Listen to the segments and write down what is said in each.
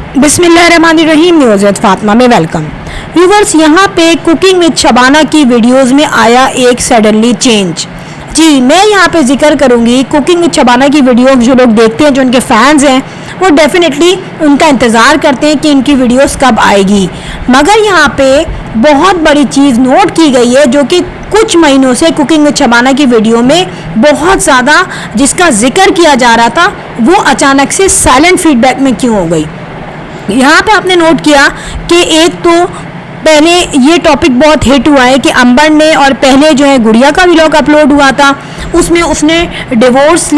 बिस्मिल्लाहिर्रहमानिर्रहीम। News with Fatima में welcome. Viewers, यहाँ पे कुकिंग विद शबाना की वीडियोस में आया एक सडनली चेंज। जी, मैं यहाँ पे जिक्र करूँगी कुकिंग विद शबाना की वीडियो। जो लोग देखते हैं, जो उनके फैंस हैं, वो डेफिनेटली उनका इंतज़ार करते हैं कि इनकी वीडियोस कब आएगी। मगर यहाँ पे बहुत बड़ी चीज़ नोट की गई है, जो कि कुछ महीनों से कुकिंग विद शबाना की वीडियो में बहुत ज़्यादा जिसका जिक्र किया जा रहा था, वो अचानक से साइलेंट फीडबैक में क्यों हो गई। यहाँ पे आपने नोट किया कि एक तो पहले ये टॉपिक बहुत हिट हुआ है कि अंबर ने, और पहले जो है गुड़िया का व्लॉग अपलोड हुआ था, उसमें उसने डिवोर्स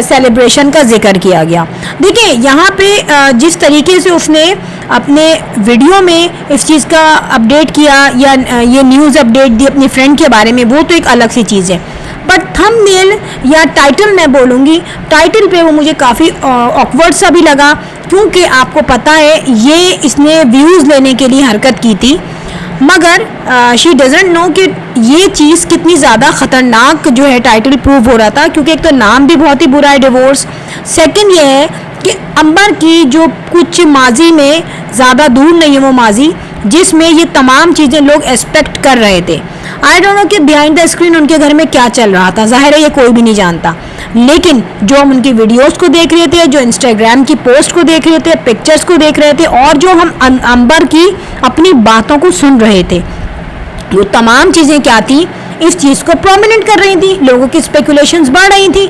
सेलिब्रेशन का जिक्र किया गया। देखिए, यहाँ पे जिस तरीके से उसने अपने वीडियो में इस चीज़ का अपडेट किया या ये न्यूज़ अपडेट दी अपनी फ्रेंड के बारे में, वो तो एक अलग सी चीज़ है। बट थंबनेल या टाइटल मैं बोलूँगी, टाइटल पे वो मुझे काफ़ी ऑकवर्ड सा भी लगा, क्योंकि आपको पता है ये इसने व्यूज़ लेने के लिए हरकत की थी। मगर शी डजंट नो कि ये चीज़ कितनी ज़्यादा ख़तरनाक जो है टाइटल प्रूव हो रहा था, क्योंकि एक तो नाम भी बहुत ही बुरा है, डिवोर्स। सेकंड ये है कि अंबर की जो कुछ माजी में, ज़्यादा दूर नहीं है वो माजी, जिसमें ये तमाम चीज़ें लोग एक्सपेक्ट कर रहे थे। आई डोंट नो कि बिहाइंड द स्क्रीन उनके घर में क्या चल रहा था, ज़ाहिर है ये कोई भी नहीं जानता। लेकिन जो हम उनकी वीडियोस को देख रहे थे, जो इंस्टाग्राम की पोस्ट को देख रहे थे, पिक्चर्स को देख रहे थे, और जो हम अंबर की अपनी बातों को सुन रहे थे, वो तमाम चीज़ें क्या थी, इस चीज़ को प्रोमिनेंट कर रही थी, लोगों की स्पेकुलेशंस बढ़ रही थी।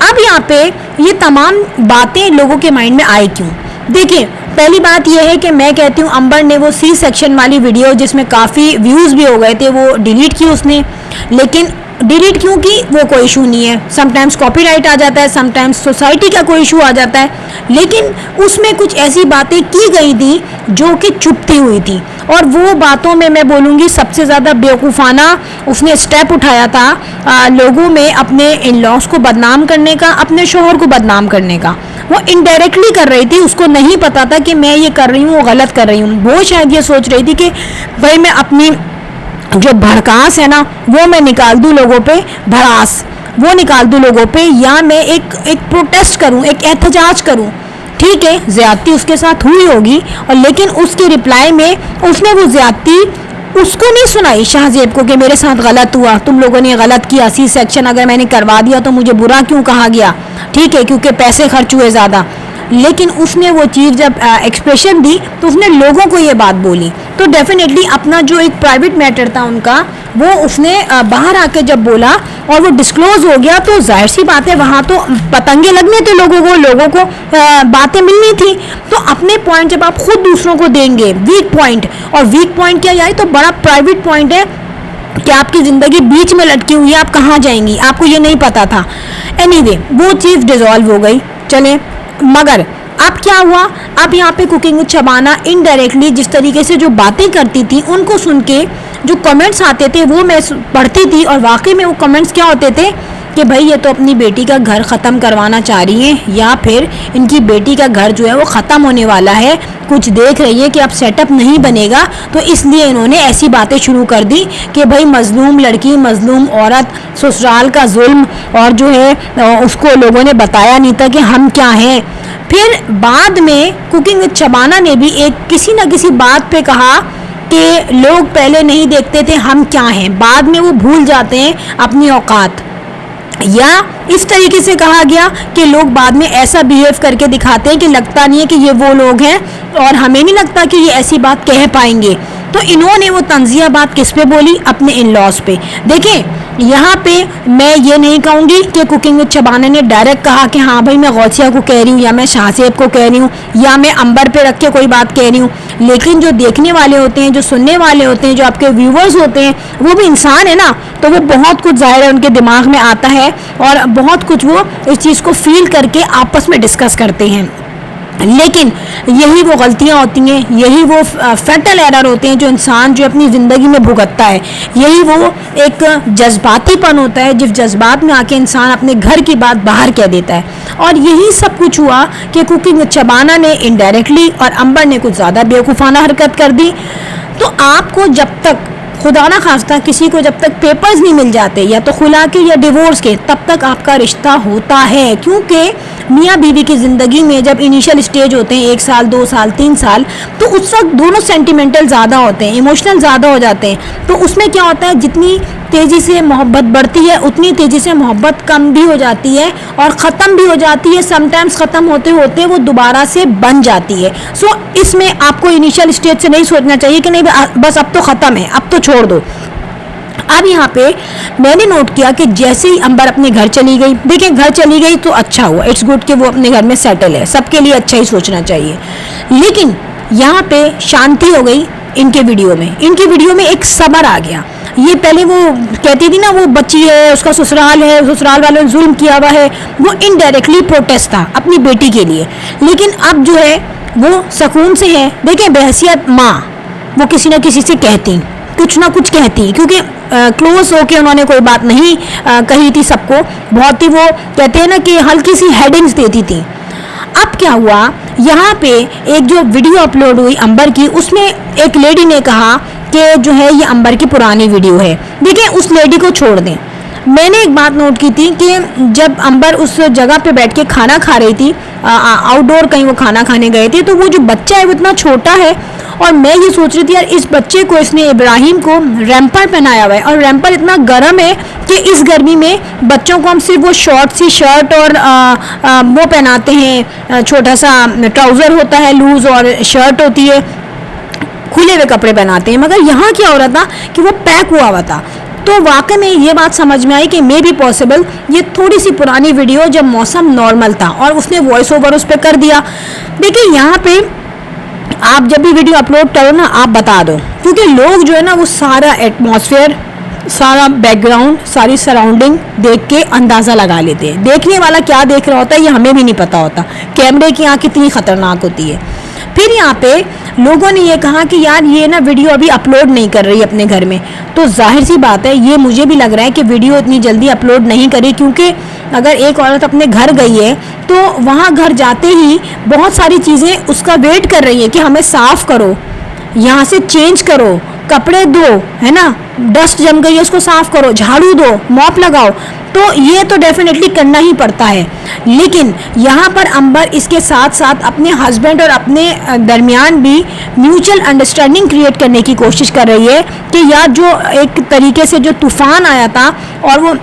अब यहाँ पे ये तमाम बातें लोगों के माइंड में आई क्यों? देखिए, पहली बात यह है कि मैं कहती हूँ अंबर ने वो सी सेक्शन वाली वीडियो, जिसमें काफ़ी व्यूज़ भी हो गए थे, वो डिलीट की उसने। लेकिन डिलीट क्यों की, वो कोई इशू नहीं है। समटाइम्स कॉपीराइट आ जाता है, समटाइम्स सोसाइटी का कोई इशू आ जाता है। लेकिन उसमें कुछ ऐसी बातें की गई थी जो कि छुपती हुई थी, और वो बातों में मैं बोलूँगी सबसे ज़्यादा बेवकूफ़ाना उसने स्टेप उठाया था लोगों में अपने इन लॉस को बदनाम करने का, अपने शोहर को बदनाम करने का। वो इनडायरेक्टली कर रही थी, उसको नहीं पता था कि मैं ये कर रही हूँ वो गलत कर रही हूँ। वो शायद ये सोच रही थी कि भाई मैं अपनी जो भड़कास है ना, वो मैं निकाल दूँ लोगों पे, भड़ास वो निकाल दूँ लोगों पे, या मैं एक प्रोटेस्ट करूँ, एक एहतजाज करूँ। ठीक है, ज़्यादती उसके साथ हुई होगी, और लेकिन उसके रिप्लाई में उसने वो ज़्यादती उसको नहीं सुनाई, शाहजेब को, कि मेरे साथ गलत हुआ, तुम लोगों ने गलत किया, सी सेक्शन अगर मैंने करवा दिया तो मुझे बुरा क्यों कहा गया। ठीक है, क्योंकि पैसे खर्च हुए ज़्यादा। लेकिन उसने वो चीज़ जब एक्सप्रेशन दी तो उसने लोगों को ये बात बोली, तो डेफिनेटली अपना जो एक प्राइवेट मैटर था उनका, वो उसने बाहर आके जब बोला और वो डिस्क्लोज हो गया, तो जाहिर सी बात है वहाँ तो पतंगे लगने थे लोगों को बातें मिलनी थी। तो अपने पॉइंट जब आप खुद दूसरों को देंगे, वीक पॉइंट, और वीक पॉइंट क्या है, तो बड़ा प्राइवेट पॉइंट है कि आपकी ज़िंदगी बीच में लटकी हुई है, आप कहाँ जाएंगी, आपको ये नहीं पता था। एनीवे, वो चीज़ डिज़ोल्व हो गई, चलें। मगर अब क्या हुआ, अब यहाँ पे कुकिंग विद शबाना इनडायरेक्टली जिस तरीके से जो बातें करती थी, उनको सुन के जो कमेंट्स आते थे वो मैं पढ़ती थी, और वाकई में वो कमेंट्स क्या होते थे कि भाई ये तो अपनी बेटी का घर ख़त्म करवाना चाह रही हैं, या फिर इनकी बेटी का घर जो है वो ख़त्म होने वाला है, कुछ देख रही है कि अब सेटअप नहीं बनेगा, तो इसलिए इन्होंने ऐसी बातें शुरू कर दी कि भाई मज़लूम लड़की, मज़लूम औरत, ससुराल का जुल्म, और जो है उसको लोगों ने बताया नहीं था कि हम क्या हैं। फिर बाद में कुकिंग विद शबाना ने भी एक किसी न किसी बात पे कहा कि लोग पहले नहीं देखते थे हम क्या हैं, बाद में वो भूल जाते हैं अपनी औकात। या इस तरीके से कहा गया कि लोग बाद में ऐसा बिहेव करके दिखाते हैं कि लगता नहीं है कि ये वो लोग हैं, और हमें नहीं लगता कि ये ऐसी बात कह पाएंगे। तो इन्होंने वो तंजिया बात किस पे बोली, अपने इन लॉस पे। देखें, यहाँ पे मैं ये नहीं कहूँगी कि कुकिंग विद शबाना ने डायरेक्ट कहा कि हाँ भाई मैं गौसिया को कह रही हूँ, या मैं शाहजेब को कह रही हूँ, या मैं अंबर पे रख के कोई बात कह रही हूँ। लेकिन जो देखने वाले होते हैं, जो सुनने वाले होते हैं, जो आपके व्यूवर्स होते हैं, वो भी इंसान है ना, तो वो बहुत कुछ ज़ाहिर है उनके दिमाग में आता है, और बहुत कुछ वो इस चीज़ को फील करके आपस में डिस्कस करते हैं। लेकिन यही वो गलतियां होती हैं, यही वो फैटल एरर होते हैं जो इंसान जो अपनी ज़िंदगी में भुगतता है। यही वो एक जज्बातीपन होता है, जिस जज्बात में आके इंसान अपने घर की बात बाहर कह देता है। और यही सब कुछ हुआ कि कुकिंग विद शबाना ने इनडायरेक्टली, और अंबर ने कुछ ज़्यादा बेवकूफ़ाना हरकत कर दी। तो आपको जब तक खुदा ना खास्ता किसी को जब तक पेपर्स नहीं मिल जाते, या तो खुला के या डिवोर्स के, तब तक आपका रिश्ता होता है। क्योंकि मियाँ बीवी की ज़िंदगी में जब इनिशियल स्टेज होते हैं 1 साल 2 साल 3 साल, तो उस वक्त दोनों सेंटिमेंटल ज़्यादा होते हैं, इमोशनल ज़्यादा हो जाते हैं। तो उसमें क्या होता है, जितनी तेज़ी से मोहब्बत बढ़ती है उतनी तेज़ी से मोहब्बत कम भी हो जाती है और ख़त्म भी हो जाती है। समटाइम्स ख़त्म होते होते वो दोबारा से बन जाती है। सो इसमें आपको इनिशियल स्टेज से नहीं सोचना चाहिए कि नहीं बस अब तो ख़त्म है, अब तो छोड़ दो। अब यहाँ पे मैंने नोट किया कि जैसे ही अंबर अपने घर चली गई, देखिए घर चली गई तो अच्छा हुआ, इट्स गुड कि वो अपने घर में सेटल है, सबके लिए अच्छा ही सोचना चाहिए। लेकिन यहाँ पे शांति हो गई इनके वीडियो में एक सब्र आ गया। ये पहले वो कहती थी ना वो बच्ची है, उसका ससुराल है, ससुराल वालों ने जुल्म किया हुआ है, वो इनडायरेक्टली प्रोटेस्ट था अपनी बेटी के लिए। लेकिन अब जो है वो सुकून से है। देखिए बहसियत माँ वो किसी न किसी से कहती, कुछ ना कुछ कहती, क्योंकि क्लोज होके उन्होंने कोई बात नहीं कही थी सबको, बहुत ही वो कहते हैं ना कि हल्की सी हेडिंग्स देती थी। अब क्या हुआ, यहाँ पे एक जो वीडियो अपलोड हुई अंबर की, उसमें एक लेडी ने कहा कि जो है ये अंबर की पुरानी वीडियो है। देखिए उस लेडी को छोड़ दें, मैंने एक बात नोट की थी कि जब अंबर उस जगह पे बैठ के खाना खा रही थी, आउटडोर कहीं वो खाना खाने गए थे, तो वो जो बच्चा है वो इतना छोटा है, और मैं ये सोच रही थी यार इस बच्चे को, इसने इब्राहिम को रैम्पर पहनाया हुआ है, और रैम्पर इतना गर्म है कि इस गर्मी में बच्चों को हम सिर्फ वो शॉर्ट सी शर्ट और वो पहनाते हैं, छोटा सा ट्राउज़र होता है लूज़ और शर्ट होती है, खुले हुए कपड़े पहनाते हैं। मगर यहाँ क्या हो रहा था कि वो पैक हुआ था। तो वाकई में ये बात समझ में आई कि मे बी पॉसिबल ये थोड़ी सी पुरानी वीडियो जब मौसम नॉर्मल था और उसने वॉइस ओवर उस पर कर दिया। देखिए यहाँ पे आप जब भी वीडियो अपलोड करो ना, आप बता दो, क्योंकि लोग जो है ना वो सारा एटमॉस्फेयर, सारा बैकग्राउंड, सारी सराउंडिंग देख के अंदाज़ा लगा लेते हैं। देखने वाला क्या देख रहा होता है ये हमें भी नहीं पता होता। कैमरे की आँख कितनी ख़तरनाक होती है। फिर यहाँ पे लोगों ने ये कहा कि यार ये ना वीडियो अभी अपलोड नहीं कर रही अपने घर में, तो जाहिर सी बात है ये मुझे भी लग रहा है कि वीडियो इतनी जल्दी अपलोड नहीं करी, क्योंकि अगर एक औरत अपने घर गई है तो वहाँ घर जाते ही बहुत सारी चीज़ें उसका वेट कर रही है कि हमें साफ़ करो, यहाँ से चेंज करो, कपड़े धो, है ना, डस्ट जम गई है उसको साफ़ करो, झाड़ू दो, मॉप लगाओ, तो ये तो डेफिनेटली करना ही पड़ता है। लेकिन यहाँ पर अंबर इसके साथ साथ अपने हस्बैंड और अपने दरमियान भी म्यूचुअल अंडरस्टैंडिंग क्रिएट करने की कोशिश कर रही है कि यार जो एक तरीके से जो तूफ़ान आया था और वो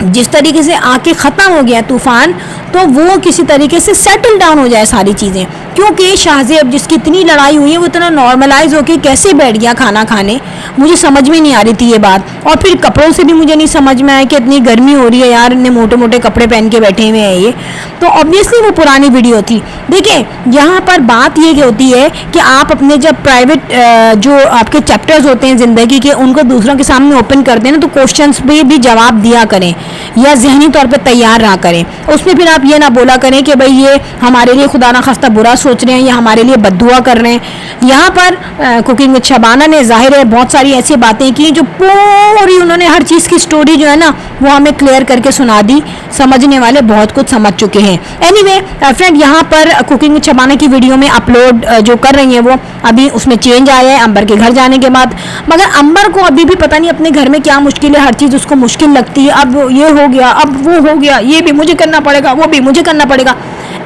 जिस तरीके से आके ख़त्म हो गया तूफ़ान, तो वो किसी तरीके से सेटल डाउन हो जाए सारी चीज़ें। क्योंकि शाहज़ेब जिसकी इतनी लड़ाई हुई है वो इतना नॉर्मलाइज होके कैसे बैठ गया खाना खाने, मुझे समझ में नहीं आ रही थी ये बात। और फिर कपड़ों से भी मुझे नहीं समझ में आया कि इतनी गर्मी हो रही है यार, इतने मोटे मोटे कपड़े पहन के बैठे हुए हैं ये, तो ऑब्वियसली वो पुरानी वीडियो थी। देखिए यहाँ पर बात ये होती है कि आप अपने जब प्राइवेट जो आपके चैप्टर्स होते हैं ज़िंदगी के, उनको दूसरों के सामने ओपन करते हैं ना, तो क्वेश्चंस पे भी जवाब दिया करें या जहनी तौर पे तैयार रहा करें। उसमें फिर आप ये ना बोला करें कि भाई ये हमारे लिए खुदा ना खास्ता बुरा सोच रहे हैं या हमारे लिए बद्दुआ कर रहे हैं। यहाँ पर कुकिंग विद शबाना ने जाहिर है बहुत सारी ऐसी बातें की जो पूरी उन्होंने हर चीज़ की स्टोरी जो है ना वो हमें क्लियर करके सुना दी। समझने वाले बहुत कुछ समझ चुके हैं। एनीवे फ्रेंड, यहाँ पर कुकिंग विद शबाना की वीडियो में अपलोड जो कर रही हैं वो अभी उसमें चेंज आया है अंबर के घर जाने के बाद। मगर अंबर को अभी भी पता नहीं अपने घर में क्या मुश्किल है, हर चीज़ उसको मुश्किल लगती है। अब ये हो गया, अब वो हो गया, ये भी मुझे करना पड़ेगा, वो भी मुझे करना पड़ेगा।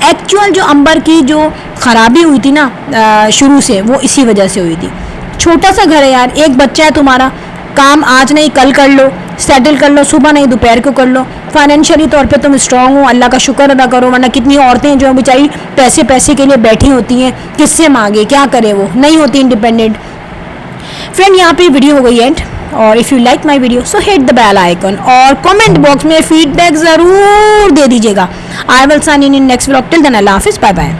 एक्चुअल जो अंबर की जो खराबी हुई थी ना शुरू से, वो इसी वजह से हुई थी। छोटा सा घर है यार, एक बच्चा है तुम्हारा, काम आज नहीं कल कर लो, सेटल कर लो, सुबह नहीं दोपहर को कर लो। फाइनेंशियली तौर पे तुम स्ट्रांग हो, अल्लाह का शुक्र अदा करो, वरना कितनी औरतें जो बेचारी पैसे के लिए बैठी होती हैं, किससे मांगे, क्या करे, वो नहीं होती इंडिपेंडेंट। फ्रेंड, यहाँ पे वीडियो हो गई एंड, और if you like my video so hit the bell icon और कमेंट बॉक्स में फीडबैक ज़रूर दे दीजिएगा। I will sign in next vlog. Till then अल्लाह हाफिज़, बाय बाय।